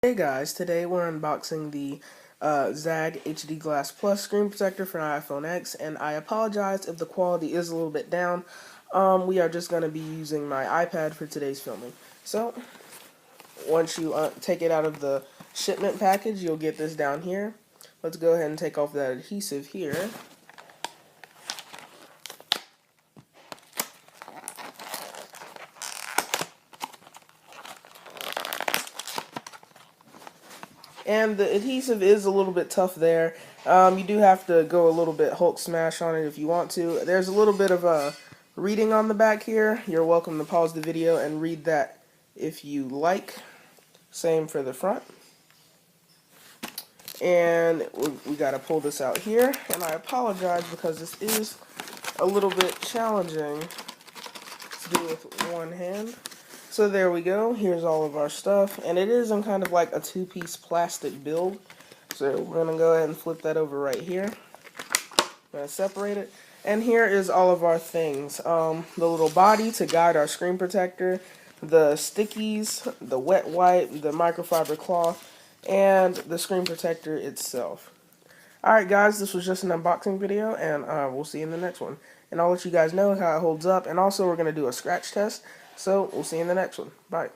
Hey guys, today we're unboxing the Zagg HD Glass Plus screen protector for an iPhone X, and I apologize if the quality is a little bit down. We are just going to be using my iPad for today's filming. So, once you take it out of the shipment package, you'll get this down here. Let's go ahead and take off that adhesive here. And the adhesive is a little bit tough there. You do have to go a little bit Hulk smash on it if you want to. There's a little bit of a reading on the back here. You're welcome to pause the video and read that if you like. Same for the front. And we got to pull this out here. And I apologize because this is a little bit challenging to do with one hand. So there we go, here's all of our stuff, and it is in kind of like a two-piece plastic build. So we're going to go ahead and flip that over right here. I'm going to separate it. And here is all of our things. The little body to guide our screen protector, the stickies, the wet wipe, the microfiber cloth, and the screen protector itself. Alright guys, this was just an unboxing video, and we'll see you in the next one. And I'll let you guys know how it holds up, and also we're going to do a scratch test. So, we'll see you in the next one. Bye.